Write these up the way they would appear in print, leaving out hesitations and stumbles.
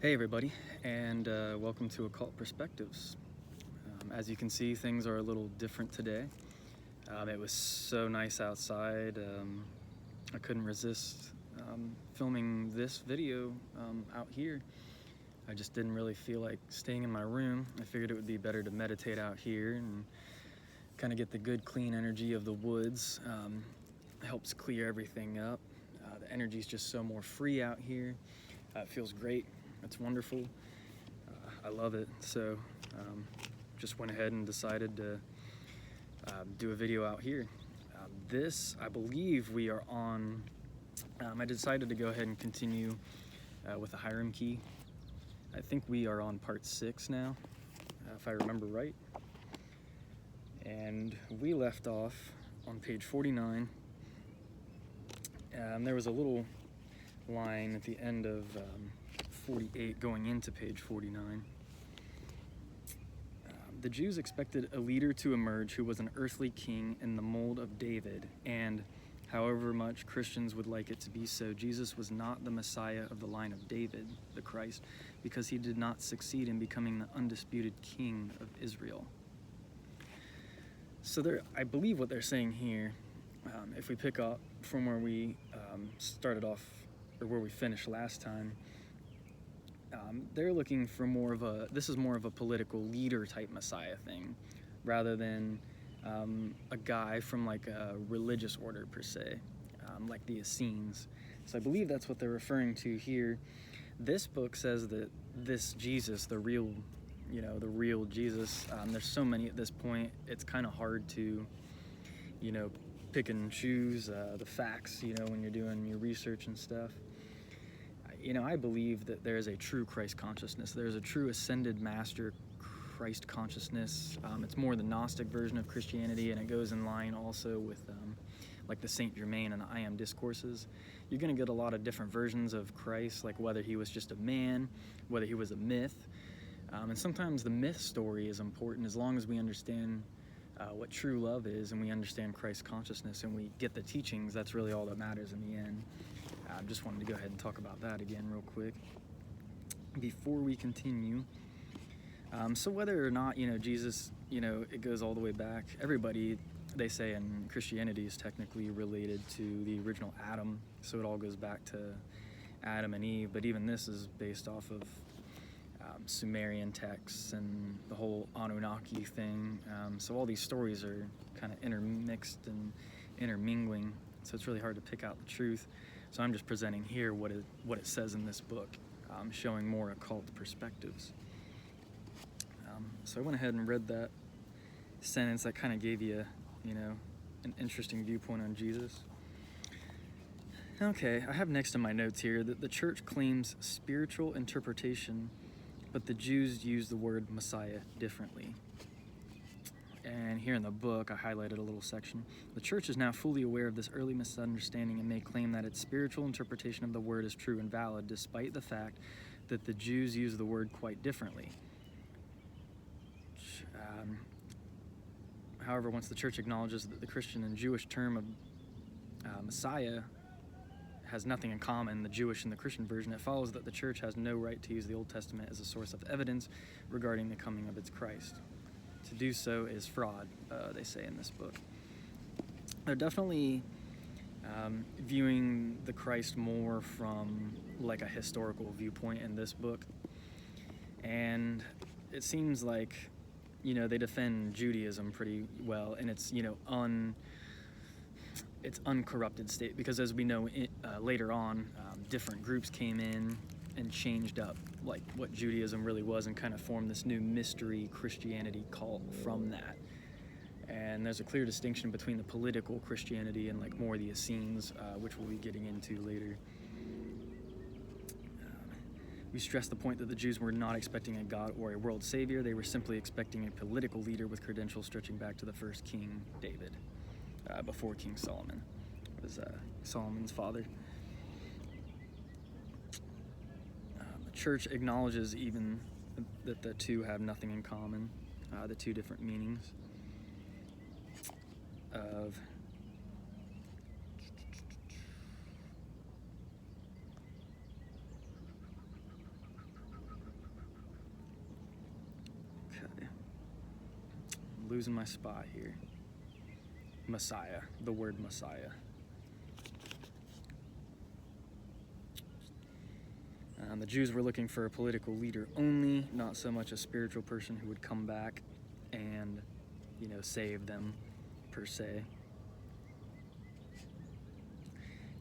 Hey everybody, and welcome to Occult Perspectives. As you can see, things are a little different today. It was so nice outside. I couldn't resist filming this video out here. I just didn't really feel like staying in my room. I figured it would be better to meditate out here and kind of get the good clean energy of the woods. Helps clear everything up. The energy's just so more free out here. It feels great. It's wonderful. I love it. So just went ahead and decided to do a video out here. I believe we are on, I decided to go ahead and continue with the Hiram key. I think we are on part 6 now, if I remember right. And we left off on page 49. There was a little line at the end of 48 going into page 49. The Jews expected a leader to emerge who was an earthly king in the mold of David, and however much Christians would like it to be so, Jesus was not the Messiah of the line of David, the Christ, because he did not succeed in becoming the undisputed king of Israel. So I believe what they're saying here, if we pick up from where we started off, or where we finished last time, they're looking for this is more of a political leader type Messiah thing, rather than a guy from like a religious order per se, like the Essenes. So I believe that's what they're referring to here. This book says that this Jesus, the real Jesus, there's so many at this point, it's kind of hard to, pick and choose the facts, when you're doing your research and stuff. I believe that there is a true Christ consciousness. There's a true ascended master Christ consciousness. It's more the Gnostic version of Christianity, and it goes in line also with like the Saint Germain and the I Am discourses. You're going to get a lot of different versions of Christ, like whether he was just a man, whether he was a myth. And sometimes the myth story is important as long as we understand what true love is, and we understand Christ consciousness, and we get the teachings. That's really all that matters in the end. I just wanted to go ahead and talk about that again real quick before we continue. So whether or not, Jesus, it goes all the way back. Everybody, they say in Christianity, is technically related to the original Adam. So it all goes back to Adam and Eve. But even this is based off of Sumerian texts and the whole Anunnaki thing. So all these stories are kind of intermixed and intermingling. So it's really hard to pick out the truth. So I'm just presenting here what it says in this book, showing more occult perspectives. So I went ahead and read that sentence that kind of gave you, an interesting viewpoint on Jesus. Okay, I have next to my notes here that the church claims spiritual interpretation, but the Jews use the word Messiah differently. And here in the book, I highlighted a little section. The church is now fully aware of this early misunderstanding and may claim that its spiritual interpretation of the word is true and valid, despite the fact that the Jews use the word quite differently. However, once the church acknowledges that the Christian and Jewish term of Messiah has nothing in common, the Jewish and the Christian version, it follows that the church has no right to use the Old Testament as a source of evidence regarding the coming of its Christ. To do so is fraud, they say in this book. They're definitely viewing the Christ more from like a historical viewpoint in this book. And it seems like, they defend Judaism pretty well, and it's, it's uncorrupted state, because as we know later on, different groups came in and changed up like what Judaism really was and kind of formed this new mystery Christianity cult from that. And there's a clear distinction between the political Christianity and like more the Essenes, which we'll be getting into later. We stress the point that the Jews were not expecting a God or a world savior. They were simply expecting a political leader with credentials stretching back to the first king, David, before King Solomon. It was Solomon's father. The church acknowledges even that the two have nothing in common, the two different meanings of losing my spot here. Messiah, the word Messiah. The Jews were looking for a political leader only, not so much a spiritual person who would come back and, save them, per se.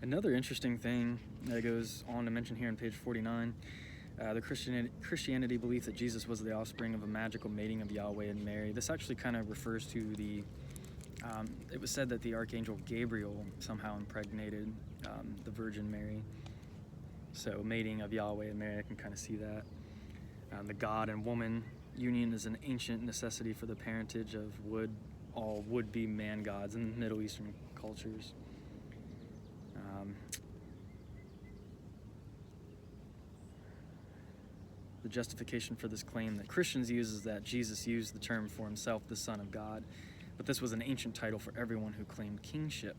Another interesting thing that goes on to mention here on page 49, the Christianity belief that Jesus was the offspring of a magical mating of Yahweh and Mary. This actually kind of refers to it was said that the archangel Gabriel somehow impregnated the Virgin Mary. So mating of Yahweh and Mary, I can kind of see that. The God and woman union is an ancient necessity for the parentage of all would-be man gods in Middle Eastern cultures. The justification for this claim that Christians use is that Jesus used the term for himself, the Son of God, but this was an ancient title for everyone who claimed kingship.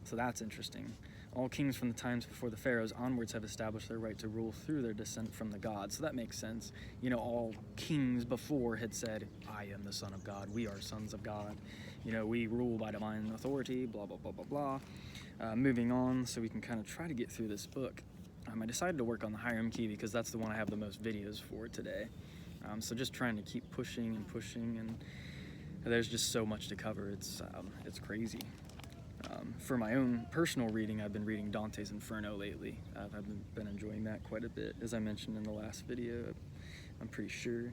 So that's interesting. All kings from the times before the pharaohs onwards have established their right to rule through their descent from the gods. So that makes sense. All kings before had said, I am the Son of God. We are sons of God. We rule by divine authority, blah, blah, blah, blah, blah. Moving on, so we can kind of try to get through this book. I decided to work on the Hiram key because that's the one I have the most videos for today. So just trying to keep pushing, and there's just so much to cover. It's crazy. For my own personal reading, I've been reading Dante's Inferno lately. I've been enjoying that quite a bit, as I mentioned in the last video, I'm pretty sure.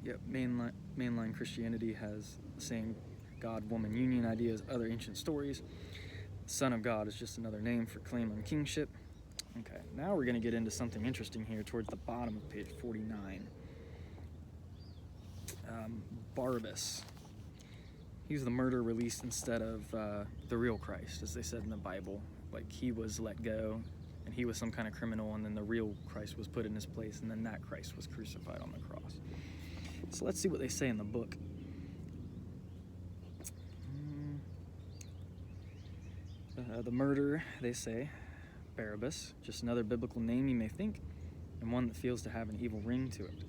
Mainline Christianity has the same God-woman union idea as other ancient stories. Son of God is just another name for claim on kingship. Okay, now we're going to get into something interesting here towards the bottom of page 49. Barabbas. He's the murderer released instead of the real Christ, as they said in the Bible. Like, he was let go, and he was some kind of criminal, and then the real Christ was put in his place, and then that Christ was crucified on the cross. So let's see what they say in the book. The murderer, they say, Barabbas, just another biblical name you may think, and one that feels to have an evil ring to it.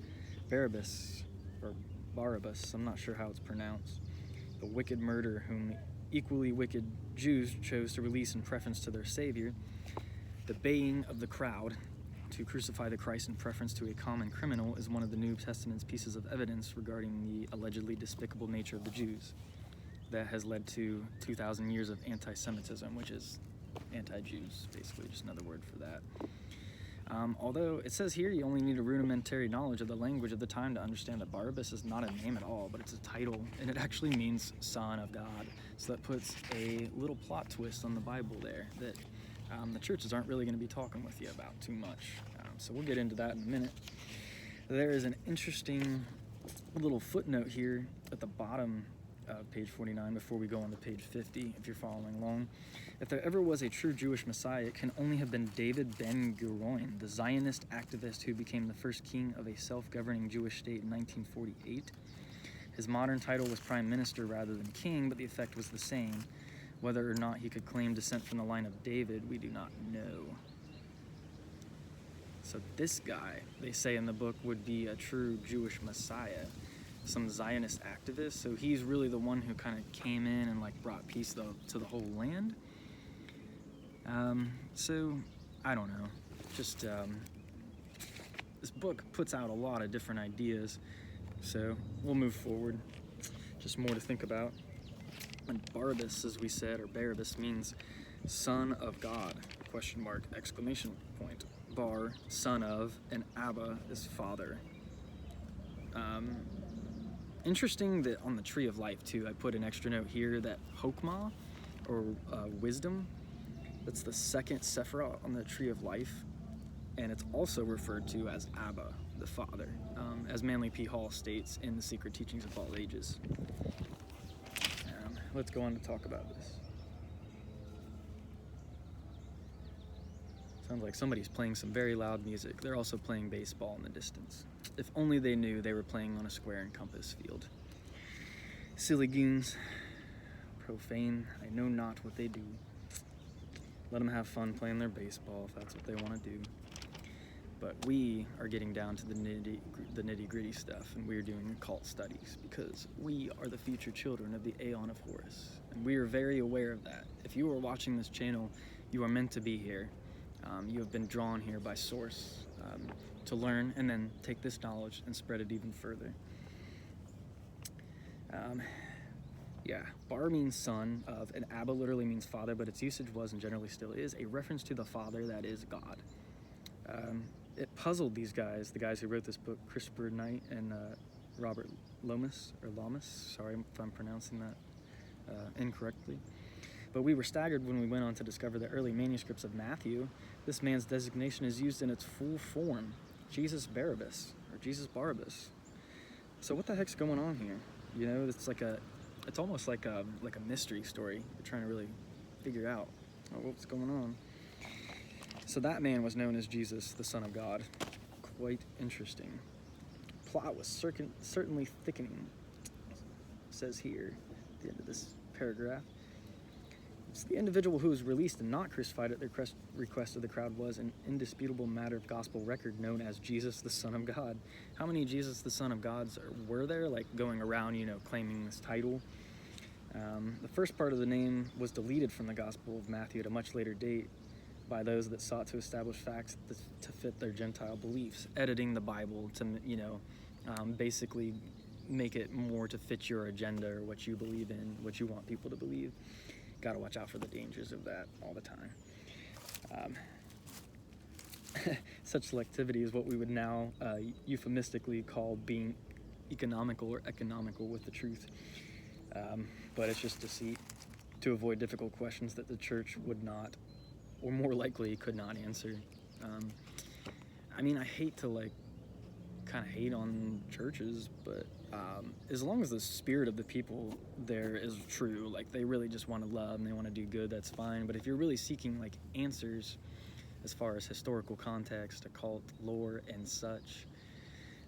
Barabbas, or Barabbas, I'm not sure how it's pronounced. The wicked murderer whom equally wicked Jews chose to release in preference to their Savior. The baying of the crowd to crucify the Christ in preference to a common criminal is one of the New Testament's pieces of evidence regarding the allegedly despicable nature of the Jews. That has led to 2,000 years of anti-Semitism, which is anti-Jews, basically, just another word for that. Although it says here you only need a rudimentary knowledge of the language of the time to understand that Barabbas is not a name at all, but it's a title, and it actually means Son of God. So that puts a little plot twist on the Bible there that the churches aren't really going to be talking with you about too much. So we'll get into that in a minute. There is an interesting little footnote here at the bottom of page 49 before we go on to page 50, if you're following along. If there ever was a true Jewish Messiah, it can only have been David Ben-Gurion, the Zionist activist who became the first king of a self-governing Jewish state in 1948. His modern title was prime minister rather than king, but the effect was the same. Whether or not he could claim descent from the line of David, we do not know. So this guy, they say in the book, would be a true Jewish Messiah, some Zionist activist. So he's really the one who kind of came in and brought peace to the whole land. So I don't know. Just this book puts out a lot of different ideas. So we'll move forward. Just more to think about. And Barabbas, as we said, or Barabbas, means son of God, question mark, exclamation point. Bar, son of, and Abba is father. Interesting that on the Tree of Life, too, I put an extra note here that Hokmah, or wisdom, that's the second Sephirah on the Tree of Life, and it's also referred to as Abba, the Father, as Manly P. Hall states in The Secret Teachings of All Ages. Let's go on to talk about this. Sounds like somebody's playing some very loud music. They're also playing baseball in the distance. If only they knew they were playing on a square and compass field. Silly goons. Profane. I know not what they do. Let them have fun playing their baseball if that's what they want to do. But we are getting down to the nitty-gritty stuff, and we're doing occult studies because we are the future children of the Aeon of Horus, and we are very aware of that. If you are watching this channel, you are meant to be here. You have been drawn here by source to learn and then take this knowledge and spread it even further. Bar means son of, and Abba literally means father, but its usage was and generally still is a reference to the Father that is God. It puzzled these guys, the guys who wrote this book, Christopher Knight and Robert Lomas, sorry if I'm pronouncing that incorrectly. But we were staggered when we went on to discover the early manuscripts of Matthew. This man's designation is used in its full form, Jesus Barabbas, or Jesus Barabbas. So what the heck's going on here? You know, it's almost like a mystery story. You're trying to really figure out what's going on. So that man was known as Jesus, the Son of God. Quite interesting. Plot was certainly thickening. It says here at the end of this paragraph. It's the individual who was released and not crucified at the request of the crowd was an indisputable matter of gospel record known as Jesus, the Son of God. How many Jesus, the Son of Gods were there, like going around, claiming this title? The first part of the name was deleted from the Gospel of Matthew at a much later date by those that sought to establish facts to fit their Gentile beliefs, editing the Bible to, basically make it more to fit your agenda or what you believe in, what you want people to believe. Got to watch out for the dangers of that all the time. Such selectivity is what we would now euphemistically call being economical or economical with the truth. But it's just deceit to avoid difficult questions that the church would not, or more likely could not answer. I hate to kind of hate on churches, but as long as the spirit of the people there is true, they really just want to love and they want to do good, that's fine. But if you're really seeking answers as far as historical context, occult lore and such,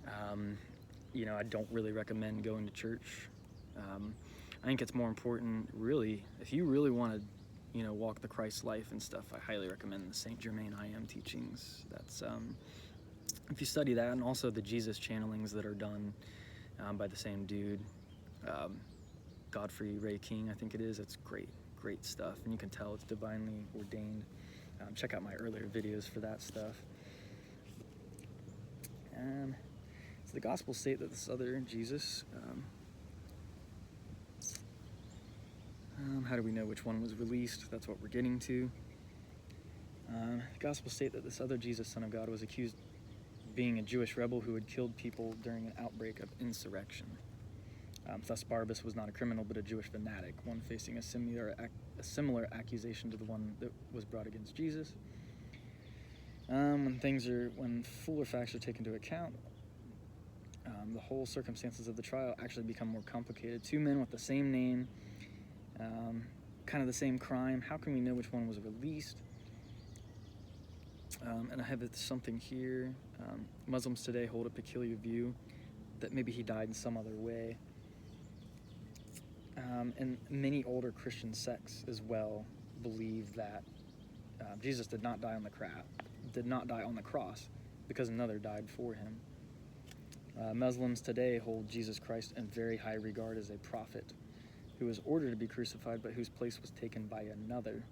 I don't really recommend going to church. I think it's more important, really, if you really want to walk the Christ life and stuff, I highly recommend the St. Germain I Am teachings. That's if you study that, and also the Jesus channelings that are done by the same dude, Godfrey Ray King, I think it is. It's great stuff, and you can tell it's divinely ordained. Check out my earlier videos for that stuff. So the Gospels state that this other Jesus, how do we know which one was released? That's what we're getting to. The Gospels state that this other Jesus, Son of God, was accused of being a Jewish rebel who had killed people during an outbreak of insurrection. Thus, Barabbas was not a criminal, but a Jewish fanatic, one facing a similar accusation to the one that was brought against Jesus. When fuller facts are taken into account, the whole circumstances of the trial actually become more complicated. Two men with the same name, kind of the same crime. How can we know which one was released? And I have something here. Muslims today hold a peculiar view that maybe he died in some other way. And many older Christian sects as well believe that Jesus did not die on the cross because another died for him. Muslims today hold Jesus Christ in very high regard as a prophet who was ordered to be crucified, but whose place was taken by another.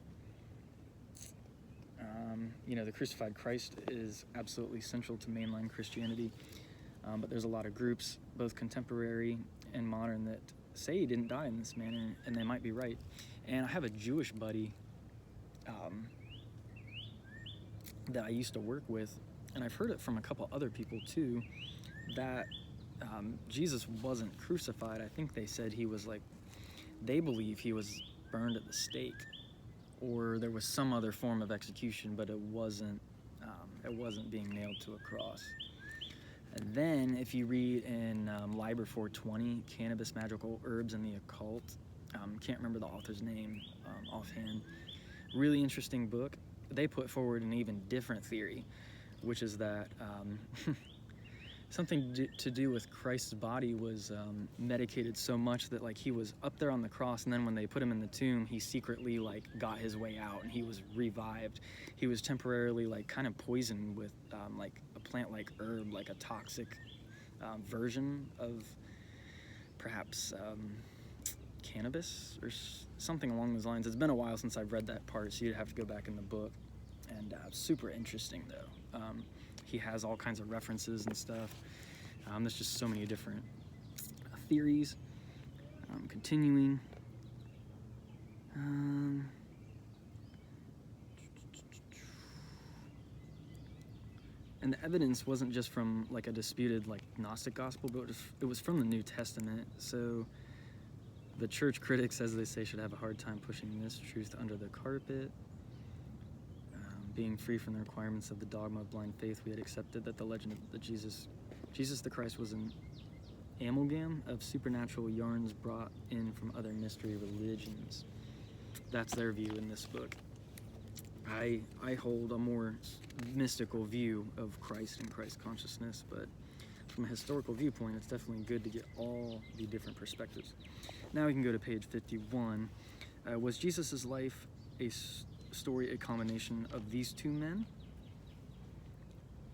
The crucified Christ is absolutely central to mainline Christianity, but there's a lot of groups, both contemporary and modern, that say he didn't die in this manner, and they might be right. And I have a Jewish buddy that I used to work with, and I've heard it from a couple other people too, that Jesus wasn't crucified. I think they said he was they believe he was burned at the stake, or there was some other form of execution, but it wasn't being nailed to a cross. And then if you read in Liber 420, Cannabis, Magical Herbs, and the Occult, can't remember the author's name offhand, really interesting book. They put forward an even different theory, which is that something to do with Christ's body was medicated so much that like he was up there on the cross, and then when they put him in the tomb, he secretly like got his way out and he was revived. He was temporarily like kind of poisoned with like a plant like herb, like a toxic version of perhaps cannabis or something along those lines. It's been a while since I've read that part, so you'd have to go back in the book. And super interesting though. He has all kinds of references and stuff. There's just so many different theories. Continuing. And the evidence wasn't just from like a disputed like Gnostic gospel, but it was from the New Testament. So the church critics, as they say, should have a hard time pushing this truth under the carpet. Being free from the requirements of the dogma of blind faith, we had accepted that the legend of the Jesus the Christ was an amalgam of supernatural yarns brought in from other mystery religions. That's their view in this book. I hold a more mystical view of Christ and Christ consciousness, but from a historical viewpoint, it's definitely good to get all the different perspectives. Now we can go to page 51. Was Jesus' life a story a combination of these two men?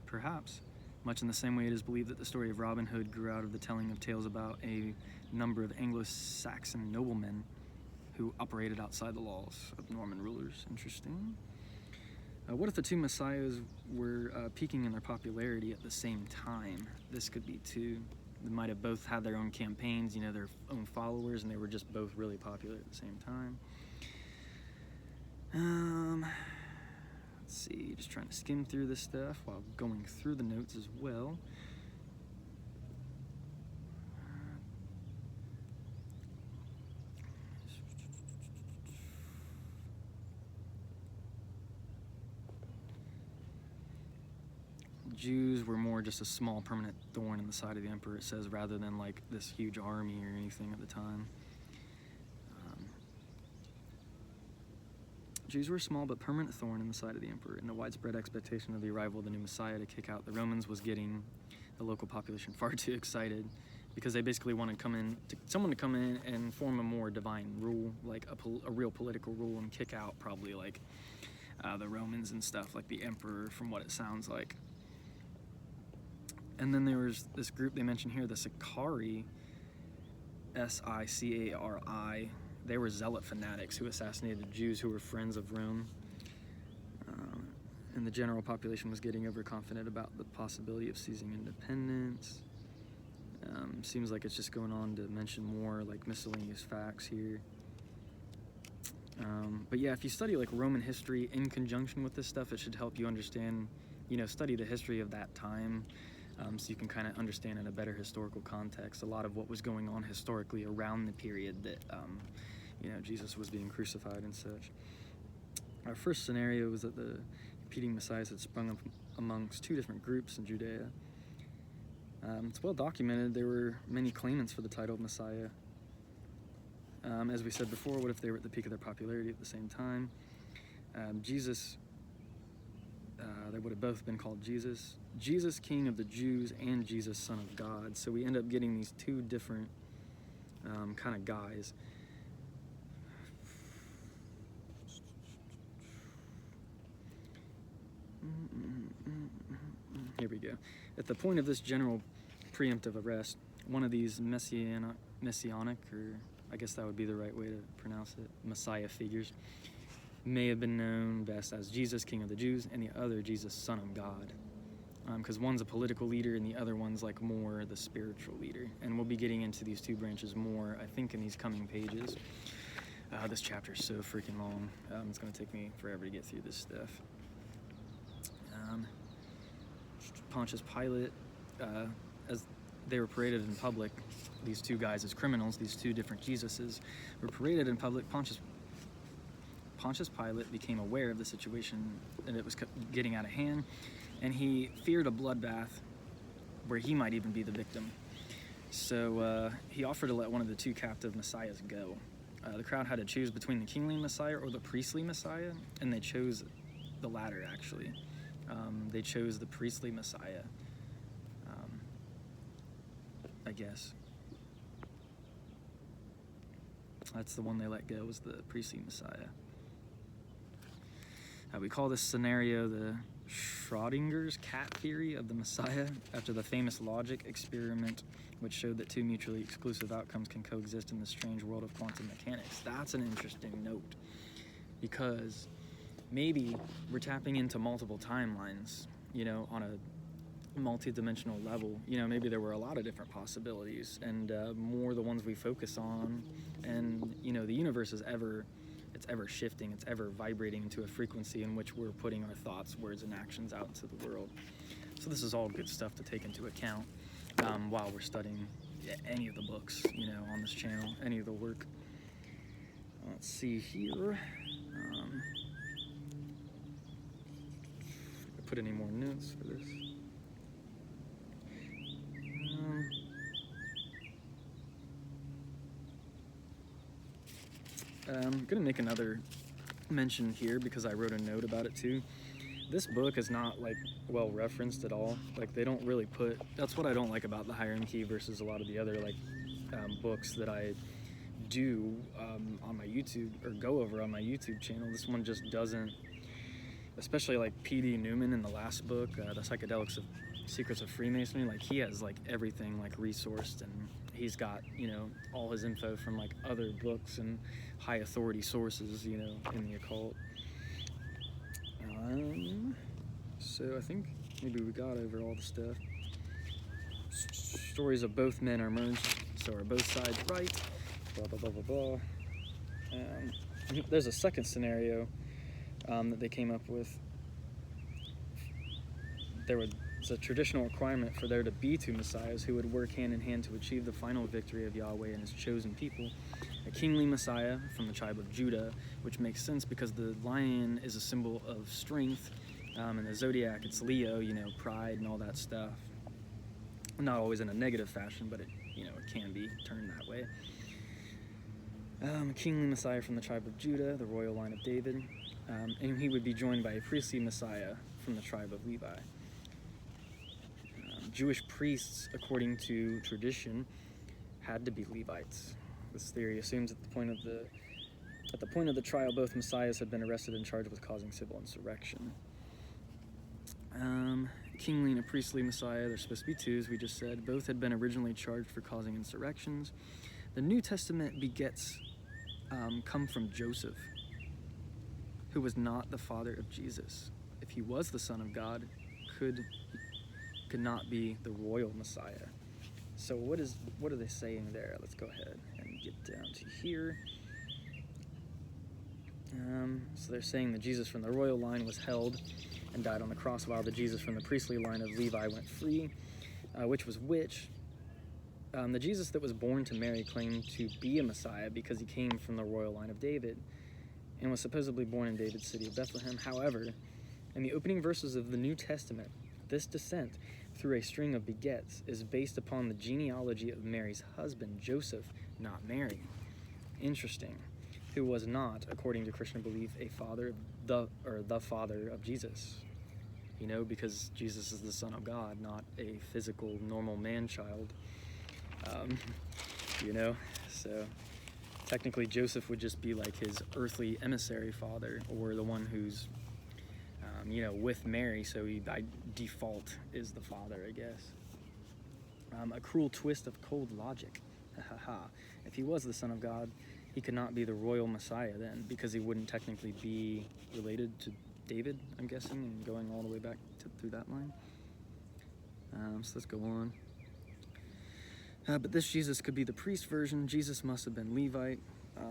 Perhaps. Much in the same way it is believed that the story of Robin Hood grew out of the telling of tales about a number of Anglo-Saxon noblemen who operated outside the laws of Norman rulers. Interesting. What if the two messiahs were peaking in their popularity at the same time? This could be two. They might have both had their own campaigns, you know, their own followers, and they were just both really popular at the same time. Let's see, just trying to skim through this stuff while going through the notes as well. Jews were more just a small permanent thorn in the side of the emperor, it says, rather than like this huge army or anything at the time. Jews were a small but permanent thorn in the side of the emperor, and the widespread expectation of the arrival of the new Messiah to kick out the Romans was getting the local population far too excited, because they basically wanted someone to come in and form a more divine rule, like a real political rule, and kick out probably like the Romans and stuff, like the emperor, from what it sounds like. And then there was this group they mentioned here, the Sicarii, S-I-C-A-R-I. They were zealot fanatics who assassinated Jews who were friends of Rome. And the general population was getting overconfident about the possibility of seizing independence. Seems like it's just going on to mention more like miscellaneous facts here. But yeah, if you study like Roman history in conjunction with this stuff, it should help you understand, you know, study the history of that time. So you can kind of understand in a better historical context a lot of what was going on historically around the period that, you know, Jesus was being crucified and such. Our first scenario was that the competing messiahs had sprung up amongst two different groups in Judea. It's well documented there were many claimants for the title of Messiah. As we said before, what if they were at the peak of their popularity at the same time? Jesus, they would have both been called Jesus. Jesus, King of the Jews, and Jesus, Son of God. So we end up getting these two different kind of guys. Here we go. At the point of this general preemptive arrest, one of these messianic, or I guess that would be the right way to pronounce it, Messiah figures, may have been known best as Jesus, King of the Jews, and the other Jesus, Son of God. Because one's a political leader and the other one's like more the spiritual leader. And we'll be getting into these two branches more, I think, in these coming pages. This chapter is so freaking long. It's going to take me forever to get through this stuff. Pontius Pilate, as they were paraded in public, these two guys as criminals, these two different Jesuses, were paraded in public. Pontius Pilate became aware of the situation and it was getting out of hand, and he feared a bloodbath where he might even be the victim. So he offered to let one of the two captive messiahs go. The crowd had to choose between the kingly messiah or the priestly messiah, and they chose the latter, actually. They chose the priestly messiah. I guess. That's the one they let go, was the priestly Messiah. We call this scenario the Schrodinger's cat theory of the Messiah, after the famous logic experiment which showed that two mutually exclusive outcomes can coexist in the strange world of quantum mechanics. That's an interesting note, because maybe we're tapping into multiple timelines, on a multi-dimensional level. Maybe there were a lot of different possibilities, and more the ones we focus on. And the universe is ever shifting, it's ever vibrating into a frequency in which we're putting our thoughts, words, and actions out into the world. So this is all good stuff to take into account while we're studying any of the books, on this channel, any of the work. Let's see here. Put any more notes for this? I'm gonna make another mention here because I wrote a note about it too. This book is not well referenced at all. They don't really put. That's what I don't like about the Hiram Key versus a lot of the other books that I do on my YouTube, or go over on my YouTube channel. This one just doesn't. Especially P.D. Newman in the last book, The Psychedelics of Secrets of Freemasonry. He has everything resourced, and he's got all his info from other books and high authority sources in the occult. So I think maybe we got over all the stuff. Stories of both men are merged, so are both sides right, blah blah blah blah blah. There's a second scenario that they came up with. There was a traditional requirement for there to be two messiahs who would work hand in hand to achieve the final victory of Yahweh and his chosen people. A kingly messiah from the tribe of Judah, which makes sense because the lion is a symbol of strength, and the zodiac, it's Leo, pride and all that stuff. Not always in a negative fashion, but it can be turned that way. A kingly messiah from the tribe of Judah, the royal line of David, and he would be joined by a priestly messiah from the tribe of Levi. Jewish priests, according to tradition, had to be Levites. This theory assumes at the point of the trial, both messiahs had been arrested and charged with causing civil insurrection. Kingly and a priestly messiah, they're supposed to be two, as we just said. Both had been originally charged for causing insurrections. The New Testament begets come from Joseph, who was not the father of Jesus. If he was the Son of God, could not be the royal Messiah. So what are they saying there? Let's go ahead and get down to here. So they're saying that Jesus from the royal line was held and died on the cross, while the Jesus from the priestly line of Levi went free. Which was which? The Jesus that was born to Mary claimed to be a Messiah because he came from the royal line of David and was supposedly born in David's city of Bethlehem. However, in the opening verses of the New Testament, this descent through a string of begets is based upon the genealogy of Mary's husband, Joseph, not Mary. Interesting. Who was not, according to Christian belief, the father of Jesus. Because Jesus is the Son of God, not a physical, normal man-child. So technically Joseph would just be his earthly emissary father, or the one who's with Mary, so he by default is the father, I guess. A cruel twist of cold logic. If he was the Son of God, he could not be the royal Messiah then, because he wouldn't technically be related to David, I'm guessing, and going all the way back through that line. So let's go on. But this Jesus could be the priest version. Jesus must have been Levite. A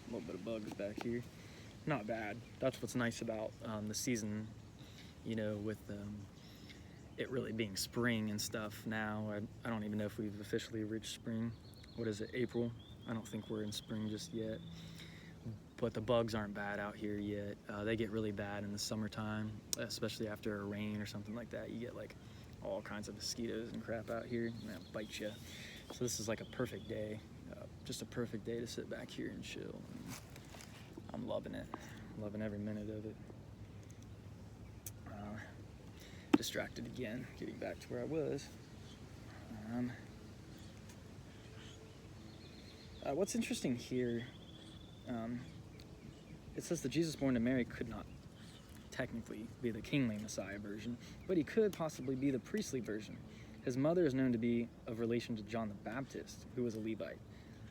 little bit of bugs back here. Not bad. That's what's nice about the season, with it really being spring and stuff now. I don't even know if we've officially reached spring. What is it, April? I don't think we're in spring just yet. But the bugs aren't bad out here yet. They get really bad in the summertime, especially after a rain or something like that. You get all kinds of mosquitoes and crap out here, and that bite you. So this is a perfect day. Just a perfect day to sit back here and chill. And I'm loving it. Loving every minute of it. distracted again, getting back to where I was. What's interesting here, it says that Jesus born to Mary could not technically be the kingly Messiah version, but he could possibly be the priestly version. His mother is known to be of relation to John the Baptist, who was a Levite.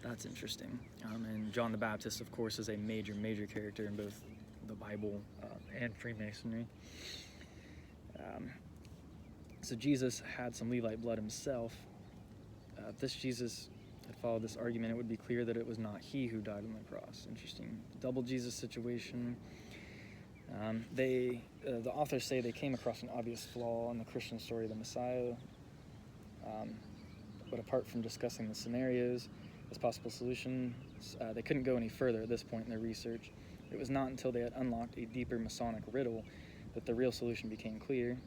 That's interesting. And John the Baptist, of course, is a major character in both the Bible and Freemasonry. So Jesus had some Levite blood himself. If this Jesus had followed this argument, it would be clear that it was not he who died on the cross. Interesting. Double Jesus situation. The authors say they came across an obvious flaw in the Christian story of the Messiah, but apart from discussing the scenarios as possible solutions, they couldn't go any further at this point in their research. It was not until they had unlocked a deeper Masonic riddle that the real solution became clear,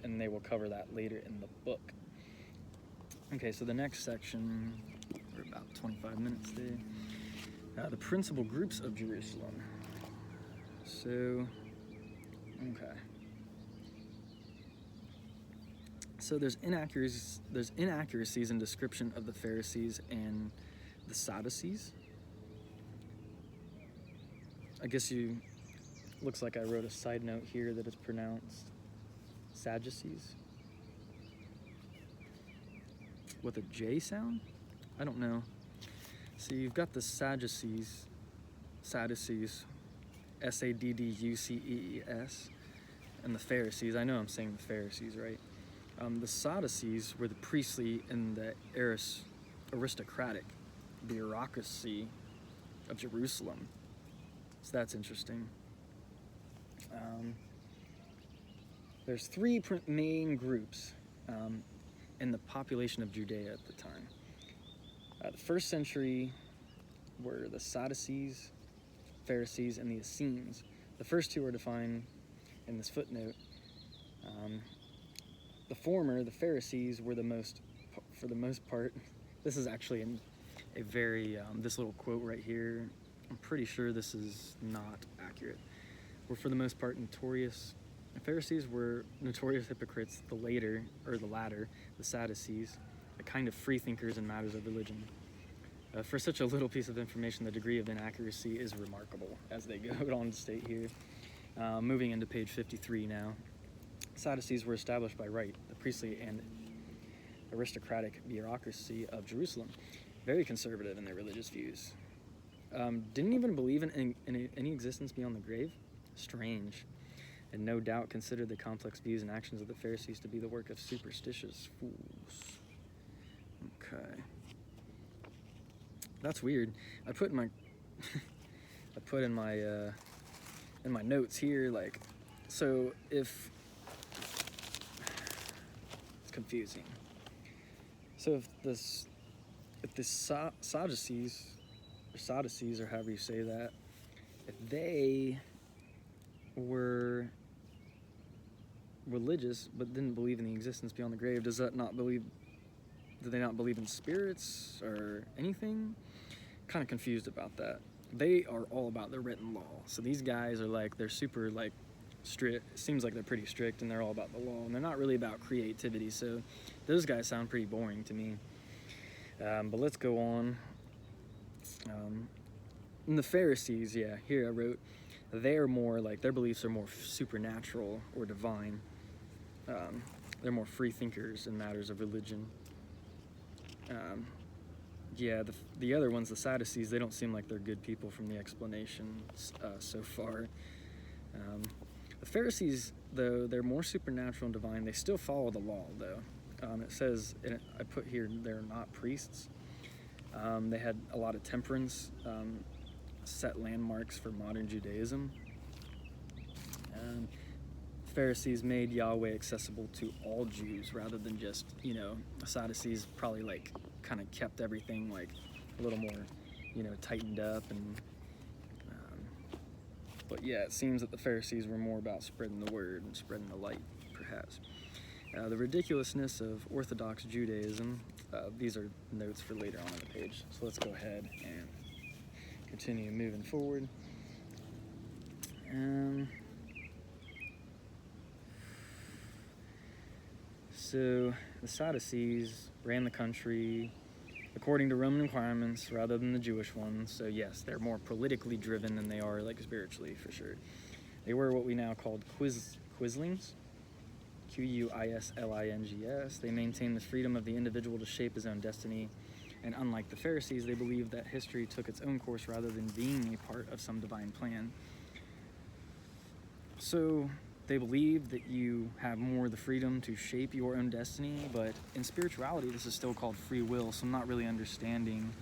and they will cover that later in the book. Okay, so the next section, we're about 25 minutes there. The principal groups of Jerusalem. So, okay. So there's inaccuracies in description of the Pharisees and the Sadducees. I guess looks like I wrote a side note here that it's pronounced Sadducees. With a J sound? I don't know. So you've got the Sadducees, S-A-D-D-U-C-E-E-S, and the Pharisees. I know I'm saying the Pharisees, right? The Sadducees were the priestly and the aristocratic bureaucracy of Jerusalem. So that's interesting. There's three main groups in the population of Judea at the time. The first century were the Sadducees, Pharisees, and the Essenes. The first two are defined in this footnote. The former, the Pharisees, were for the most part, this is actually a very, this little quote right here, I'm pretty sure this is not accurate, were for the most part notorious. The Pharisees were notorious hypocrites, the latter, the Sadducees, a kind of freethinkers in matters of religion. For such a little piece of information, the degree of inaccuracy is remarkable, as they go on to state here. Moving into page 53 now. Sadducees were established by right, the priestly and aristocratic bureaucracy of Jerusalem, very conservative in their religious views. Didn't even believe in any existence beyond the grave? Strange. And no doubt considered the complex views and actions of the Pharisees to be the work of superstitious fools. Okay. That's weird. I put in my in my notes here, like, so if it's confusing. So if the Sadducees, or however you say that, if they were religious but didn't believe in the existence beyond the grave, do they not believe in spirits or anything? Kind of confused about that. They are all about the written law. So these guys are like, they're super like strict. It seems like they're pretty strict and they're all about the law, and they're not really about creativity. So those guys sound pretty boring to me. But let's go on. And the Pharisees, yeah, here I wrote, they're more like, their beliefs are more supernatural or divine. They're more free thinkers in matters of religion. Yeah, the other ones, the Sadducees, they don't seem like they're good people from the explanation so far. The Pharisees, though, they're more supernatural and divine. They still follow the law, though. It says, I put here, they're not priests. They had a lot of temperance, set landmarks for modern Judaism. Pharisees made Yahweh accessible to all Jews rather than just, the Sadducees probably like kind of kept everything like a little more, tightened up. And but yeah, it seems that the Pharisees were more about spreading the word and spreading the light, perhaps. The ridiculousness of Orthodox Judaism. These are notes for later on in the page. So let's go ahead and continue moving forward. So the Sadducees ran the country according to Roman requirements rather than the Jewish ones. So yes, they're more politically driven than they are like spiritually, for sure. They were what we now called quislings, Q-U-I-S-L-I-N-G-S. They maintained the freedom of the individual to shape his own destiny. And unlike the Pharisees, they believed that history took its own course rather than being a part of some divine plan. So they believe that you have more the freedom to shape your own destiny, but in spirituality, this is still called free will, so I'm not really understanding,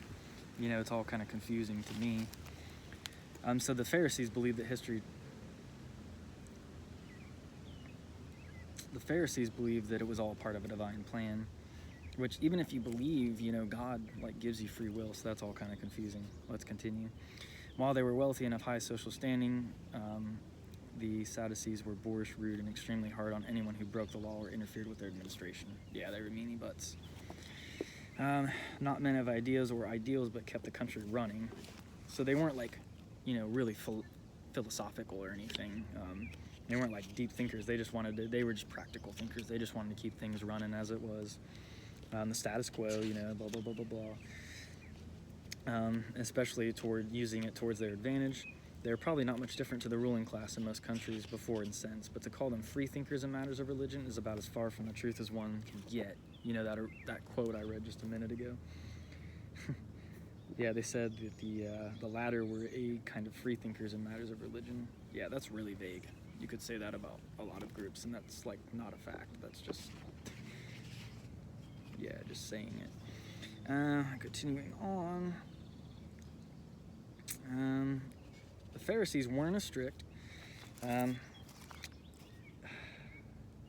it's all kind of confusing to me. So the Pharisees believe that it was all part of a divine plan, which even if you believe, God gives you free will, so that's all kind of confusing. Let's continue. While they were wealthy and of high social standing, the Sadducees were boorish, rude, and extremely hard on anyone who broke the law or interfered with their administration. Yeah, they were meanie butts. Not men of ideas or ideals, but kept the country running. So they weren't really philosophical or anything. They weren't deep thinkers. They were just practical thinkers. They just wanted to keep things running as it was. The status quo, blah, blah, blah, blah, blah. Especially using it towards their advantage. They're probably not much different to the ruling class in most countries before in sense, but to call them free thinkers in matters of religion is about as far from the truth as one can get. That quote I read just a minute ago. Yeah, they said that the latter were a kind of free thinkers in matters of religion. Yeah, that's really vague. You could say that about a lot of groups, and that's not a fact. That's just saying it. Continuing on. The Pharisees weren't as strict.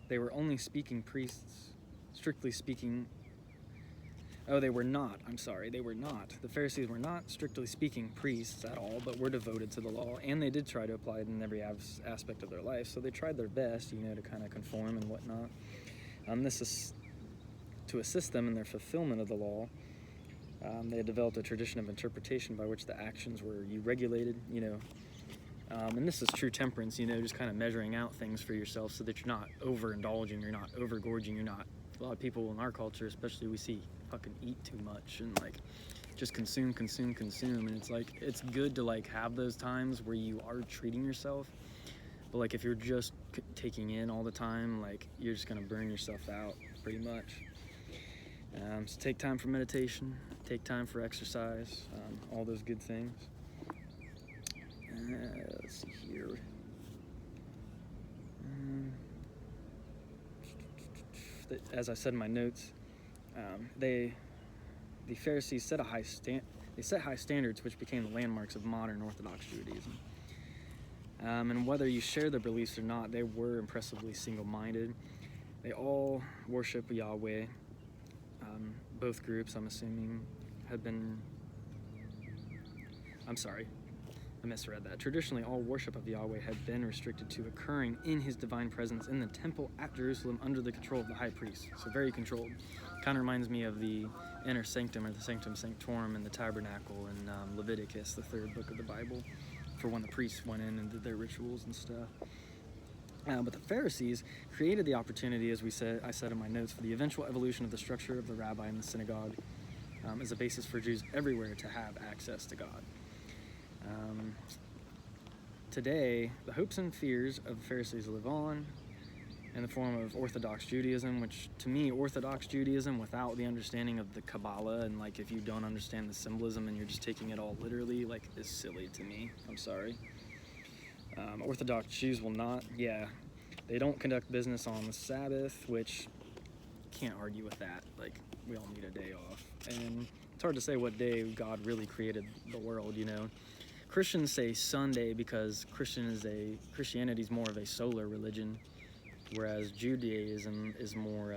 They were only speaking priests, strictly speaking. Oh, they were not. I'm sorry, they were not. The Pharisees were not, strictly speaking, priests at all, but were devoted to the law, and they did try to apply it in every aspect of their life, so they tried their best, to kind of conform and whatnot. This is to assist them in their fulfillment of the law. They had developed a tradition of interpretation by which the actions were regulated, and this is true temperance, just kind of measuring out things for yourself so that you're not overindulging, you're not overgorging, you're not. A lot of people in our culture, especially, we see fucking eat too much and just consume, and it's good to have those times where you are treating yourself, but if you're just taking in all the time, you're just gonna burn yourself out pretty much. So take time for meditation, take time for exercise, all those good things. Let's see here. As I said in my notes, the Pharisees set high standards, which became the landmarks of modern Orthodox Judaism. And whether you share their beliefs or not, they were impressively single-minded. They all worship Yahweh. Both groups, I'm assuming, I'm sorry, I misread that. Traditionally, all worship of Yahweh had been restricted to occurring in his divine presence in the temple at Jerusalem under the control of the high priest. So very controlled. Kind of reminds me of the inner sanctum or the sanctum sanctorum in the tabernacle in Leviticus, the third book of the Bible, for when the priests went in and did their rituals and stuff. But the Pharisees created the opportunity, as I said in my notes, for the eventual evolution of the structure of the rabbi and the synagogue as a basis for Jews everywhere to have access to God. Today, the hopes and fears of the Pharisees live on in the form of Orthodox Judaism, which to me, Orthodox Judaism without the understanding of the Kabbalah, and if you don't understand the symbolism and you're just taking it all literally, is silly to me. I'm sorry. Orthodox Jews will not, they don't conduct business on the Sabbath, which can't argue with that. We all need a day off. And it's hard to say what day God really created the world, Christians say Sunday because Christianity is more of a solar religion, whereas Judaism is more,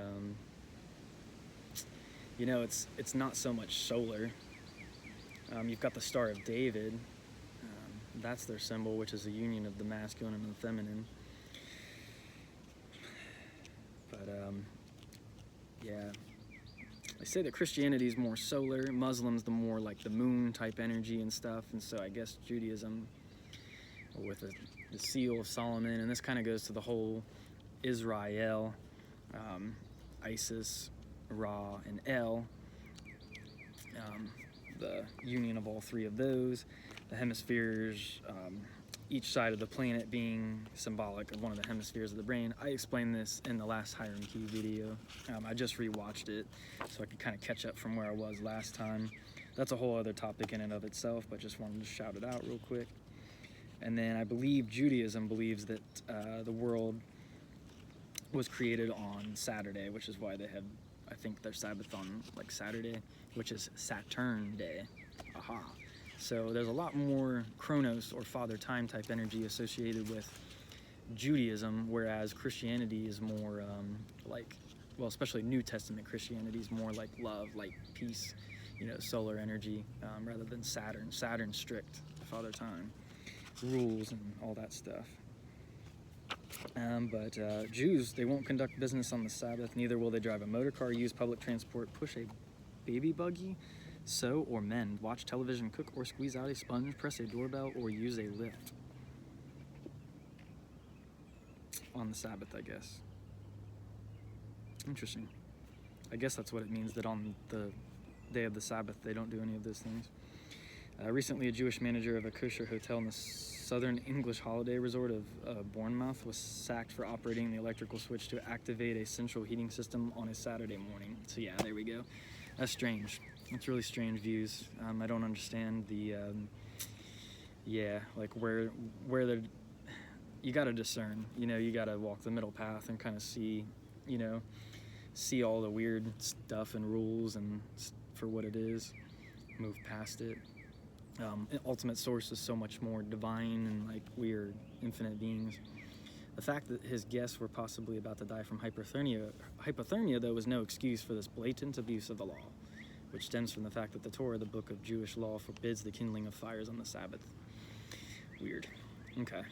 it's not so much solar. You've got the Star of David. That's their symbol, which is a union of the masculine and the feminine. But, they say that Christianity is more solar, Muslims the more the moon type energy and stuff, and so I guess Judaism with the seal of Solomon, and this kind of goes to the whole Israel, Isis, Ra, and El, the union of all three of those, the hemispheres, each side of the planet being symbolic of one of the hemispheres of the brain. I explained this in the last Hiram Key video. I just rewatched it so I could kind of catch up from where I was last time. That's a whole other topic in and of itself, but just wanted to shout it out real quick. And then I believe Judaism believes that the world was created on Saturday, which is why they have, I think, their Sabbath on like Saturday, which is Saturn Day. Aha. So there's a lot more Chronos or Father Time type energy associated with Judaism, whereas Christianity is more like, well, especially New Testament Christianity is more like love, like peace, you know, solar energy, rather than Saturn. Saturn's strict, Father Time, rules and all that stuff. But Jews, they won't conduct business on the Sabbath, neither will they drive a motor car, use public transport, push a baby buggy, sew or mend, watch television, cook or squeeze out a sponge, press a doorbell, or use a lift. On the Sabbath, I guess. Interesting. I guess that's what it means, that on the day of the Sabbath they don't do any of those things. Recently, a Jewish manager of a kosher hotel in the southern English holiday resort of Bournemouth was sacked for operating the electrical switch to activate a central heating system on a Saturday morning. So yeah, there we go. That's strange. It's really strange views. I don't understand the, yeah, like where the, you gotta discern, you know, you gotta walk the middle path and kind of see, you know, see all the weird stuff and rules and for what it is, move past it. Ultimate source is so much more divine and like weird, infinite beings. The fact that his guests were possibly about to die from hypothermia though was no excuse for this blatant abuse of the law, which stems from the fact that the Torah, the book of Jewish law, forbids the kindling of fires on the Sabbath. Weird. Okay.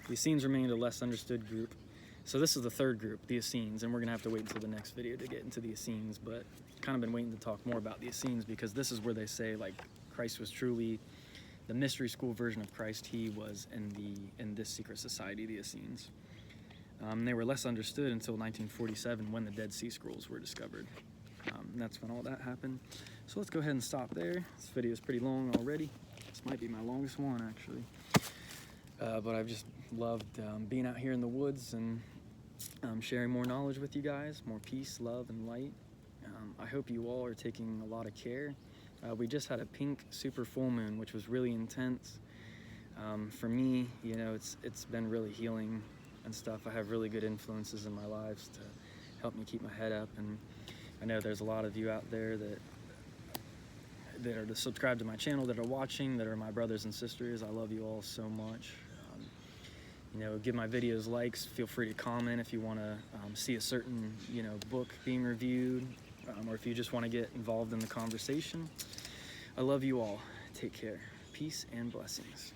The Essenes remained a less understood group. So this is the third group, the Essenes, and we're going to have to wait until the next video to get into the Essenes, but kind of been waiting to talk more about the Essenes because this is where they say like Christ was truly the mystery school version of Christ. He was in this secret society, the Essenes. They were less understood until 1947 when the Dead Sea Scrolls were discovered. And that's when all that happened. So let's go ahead and stop there. This video is pretty long already. This might be my longest one actually. But I've just loved being out here in the woods and sharing more knowledge with you guys, more peace, love, and light. I hope you all are taking a lot of care. We just had a pink super full moon, which was really intense. For me, you know, it's been really healing and stuff. I have really good influences in my lives to help me keep my head up, and I know there's a lot of you out there that are subscribed to my channel, that are watching, that are my brothers and sisters. I love you all so much. You know, give my videos likes. Feel free to comment if you want to see a certain, you know, book being reviewed, or if you just want to get involved in the conversation. I love you all. Take care. Peace and blessings.